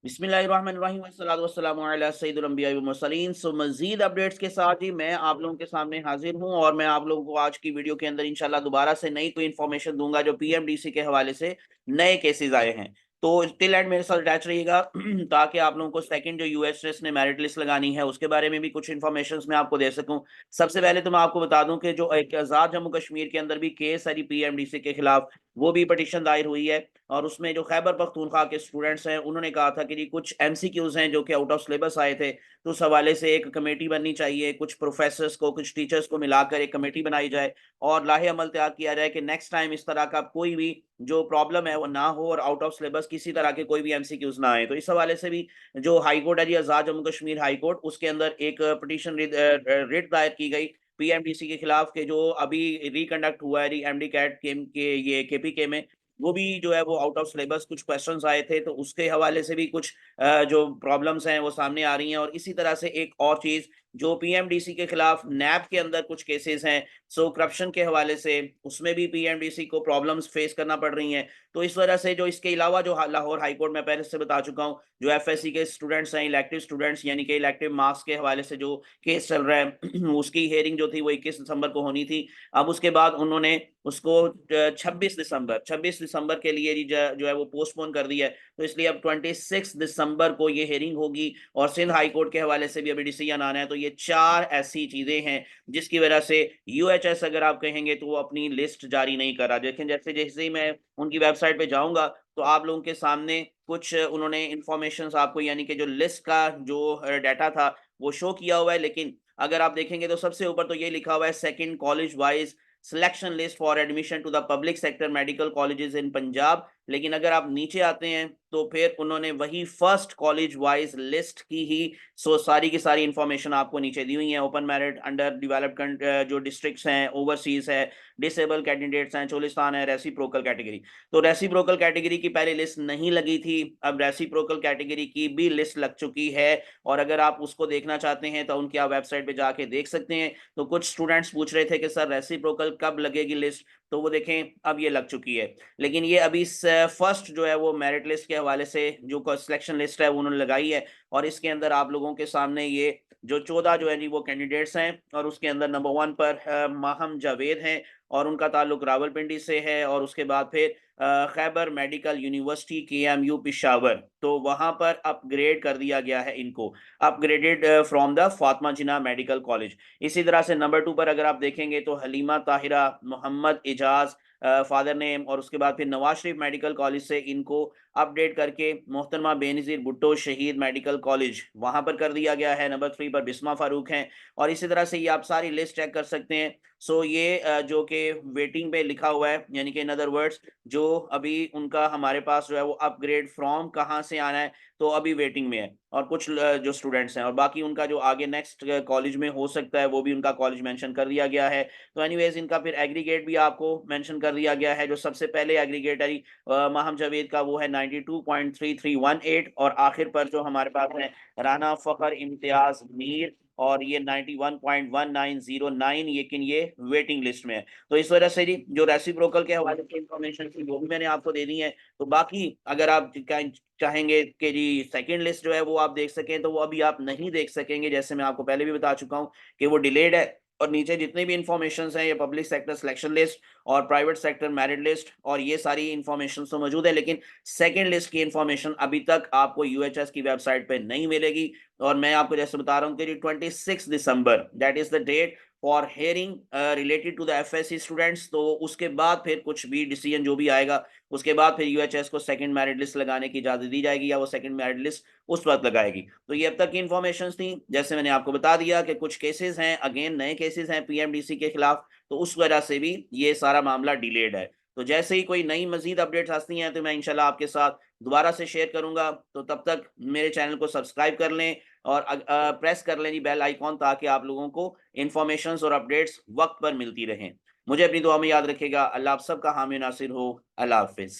बिस्मिल्लाहिर्रहमानिर्रहीम वस्सलातु वस्सलामु अला सय्यिदिल अंबिया वल मुरसलीन। सो मज़ीद अपडेट्स के साथ ही मैं आप लोगों के सामने हाजिर हूं और मैं आप लोगों को आज की वीडियो के अंदर इंशाल्लाह दोबारा से नई कोई इन्फॉर्मेशन दूंगा जो पीएमडीसी के हवाले से नए केसेस आए हैं। तो टिल एंड मेरे साथ अटैच रहिएगा ताकि आप लोगों को सेकंड जो यूएसएस ने मेरिट लिस्ट लगानी है उसके बारे में भी कुछ इन्फॉर्मेशन मैं आपको दे सकूं। सबसे पहले तो मैं आपको बता दूं कि जो एक आज़ाद जम्मू कश्मीर के अंदर भी केस है पीएमडीसी के खिलाफ, वो भी पटिशन दायर हुई है। और उसमें जो खैबर पख्तूनख्वा के स्टूडेंट्स हैं उन्होंने कहा था कि जी कुछ एमसीक्यूज हैं जो कि आउट ऑफ सिलेबस आए थे, तो उस हवाले से एक कमेटी बननी चाहिए, कुछ प्रोफेसर्स को कुछ टीचर्स को मिलाकर एक कमेटी बनाई जाए और लाहे अमल तैयार किया जाए कि नेक्स्ट टाइम इस तरह का कोई भी जो प्रॉब्लम है वो ना हो और आउट ऑफ सिलेबस किसी तरह के कोई भी एमसीक्यूज ना आए। तो इस हवाले से भी जो हाई कोर्ट है जी, आजाद जम्मू कश्मीर हाई कोर्ट, उसके अंदर एक पटिशन रिट दायर की गई पीएमडीसी के खिलाफ के जो अभी रिकंडक्ट हुआ है एमडी कैट के ये केपीके में, वो भी जो है वो आउट ऑफ सिलेबस कुछ क्वेश्चंस आए थे, तो उसके हवाले से भी कुछ जो प्रॉब्लम्स हैं वो सामने आ रही हैं। और इसी तरह से एक और चीज जो पीएमडीसी के खिलाफ नैब के अंदर कुछ केसेस हैं, सो करप्शन के हवाले से उसमें भी पीएमडीसी को प्रॉब्लम्स फेस करना पड़ रही हैं। तो इस वजह से जो इसके अलावा जो लाहौर हाई कोर्ट में पहले से बता चुका हूँ, जो एफएससी के स्टूडेंट्स हैं, इलेक्टिव स्टूडेंट्स यानी कि इलेक्टिव मार्क्स के हवाले से जो केस चल रहा है उसकी हियरिंग जो थी वो 21 दिसंबर को होनी थी। अब उसके बाद उन्होंने उसको 26 दिसंबर के लिए जो है वो पोस्टपोन कर दिया है। तो इसलिए अब 26 दिसंबर को ये हेयरिंग होगी और सिंध हाई कोर्ट के हवाले से भी अभी डिसीजन आना है। तो ये चार ऐसी चीजें हैं जिसकी वजह से यूएचएस अगर आप कहेंगे तो वो अपनी लिस्ट जारी नहीं कर रहा। लेकिन जैसे जैसे ही मैं उनकी वेबसाइट पे जाऊंगा तो आप लोगों के सामने कुछ उन्होंने इंफॉर्मेशन आपको यानी कि जो लिस्ट का जो डाटा था वो शो किया हुआ है। लेकिन अगर आप देखेंगे तो सबसे ऊपर तो ये लिखा हुआ है second college wise selection list for admission to the public sector medical colleges in Punjab. लेकिन अगर आप नीचे आते हैं तो फिर उन्होंने वही फर्स्ट कॉलेज वाइज लिस्ट की ही सारी की सारी इंफॉर्मेशन आपको नीचे दी हुई है। ओपन मेरिट, अंडर डेवलप्ड जो डिस्ट्रिक्ट्स हैं, ओवरसीज है, डिसेबल कैंडिडेट्स हैं, चोलिस्तान है, रेसिप्रोकल कैटेगरी। तो रेसिप्रोकल कैटेगरी की पहले लिस्ट नहीं लगी थी, अब रेसिप्रोकल कैटेगरी की भी लिस्ट लग चुकी है। और अगर आप उसको देखना चाहते हैं तो उनकी आप वेबसाइट पे जाके देख सकते हैं। तो कुछ स्टूडेंट्स पूछ रहे थे कि सर रेसिप्रोकल कब लगेगी लिस्ट, तो वो देखें अब ये लग चुकी है। लेकिन ये अभी फर्स्ट जो है वो मेरिट लिस्ट के हवाले से जो सिलेक्शन लिस्ट है वो उन्होंने लगाई है और इसके अंदर आप लोगों के सामने ये जो 14 जो है जी वो कैंडिडेट्स हैं और उसके अंदर नंबर 1 पर माहम जावेद हैं और उनका ताल्लुक रावलपिंडी से है। और उसके बाद फिर Khyber medical university KMU Peshawar, तो वहां पर अपग्रेड कर दिया गया है इनको, upgraded from the Fatima Jinnah medical college. इसी तरह से नंबर 2 पर अगर आप देखेंगे तो हलीमा ताहिरा मोहम्मद एजाज फादर नेम, और उसके बाद फिर नवाज शरीफ मेडिकल कॉलेज से इनको अपडेट करके मोहतरमा बेनज़ीर भुट्टो शहीद मेडिकल कॉलेज वहां पर कर दिया गया है। नंबर 3 पर बिस्मा फारूक हैं। और इसी तरह से ये आप सारी लिस्ट चेक कर सकते हैं। सो ये जो कि वेटिंग पे लिखा हुआ है, यानी कि इन अदर वर्ड्स जो अभी उनका हमारे पास जो है वो अपग्रेड फॉर्म कहाँ से आना है, तो अभी वेटिंग में है। और कुछ जो स्टूडेंट्स हैं और बाकी उनका जो आगे नेक्स्ट कॉलेज में हो सकता है वो भी उनका कॉलेज मेंशन कर दिया गया है। तो एनीवेज इनका फिर एग्रीगेट भी आपको मेंशन कर दिया गया है। जो सबसे पहले एग्रीगेट है माहम जावेद का वो है 92.3318 और आखिर पर जो हमारे पास है राना फखर इम्तियाज मीर और ये 91.1909, लेकिन ये वेटिंग लिस्ट में है। तो इस वजह से जी जो रेसिप्रोकल के हवाले से इंफॉर्मेशन थी वो भी मैंने आपको दे दी है। तो बाकी अगर आप चाहेंगे कि जी सेकंड लिस्ट जो है वो आप देख सकें तो वो अभी आप नहीं देख सकेंगे, जैसे मैं आपको पहले भी बता चुका हूँ कि वो डिलेड है। और नीचे जितनी भी इंफॉर्मेशन है ये पब्लिक सेक्टर सिलेक्शन लिस्ट और प्राइवेट सेक्टर मेरिट लिस्ट और ये सारी इंफॉर्मेशन तो मौजूद है, लेकिन सेकंड लिस्ट की इंफॉर्मेशन अभी तक आपको यूएचएस की वेबसाइट पे नहीं मिलेगी। और मैं आपको जैसे बता रहा हूँ कि 26 December that is the date for hearing related to the FSC students. तो उसके बाद फिर कुछ भी डिसीजन जो भी आएगा उसके बाद फिर यूएचएस को सेकंड मेरिट लिस्ट लगाने की इजाजत दी जाएगी या वो सेकंड मेरिट लिस्ट उस वक्त लगाएगी। तो ये अब तक की इन्फॉर्मेशन थी, जैसे मैंने आपको बता दिया कि कुछ केसेस हैं, अगेन नए केसेस हैं पीएमडीसी के खिलाफ, तो उस वजह से भी ये सारा मामला डिलेड है। तो जैसे ही कोई नई मजीद अपडेट्स आती हैं तो मैं इंशाल्लाह आपके साथ दोबारा से शेयर करूंगा। तो तब तक मेरे चैनल को सब्सक्राइब कर लें और प्रेस कर लें जी बेल आइकॉन, ताकि आप लोगों को इन्फॉर्मेशन और अपडेट्स वक्त पर मिलती रहें। मुझे अपनी दुआ में याद रखेगा। अल्लाह आप सबका हामी नासिर हो। अल्लाह हाफिज।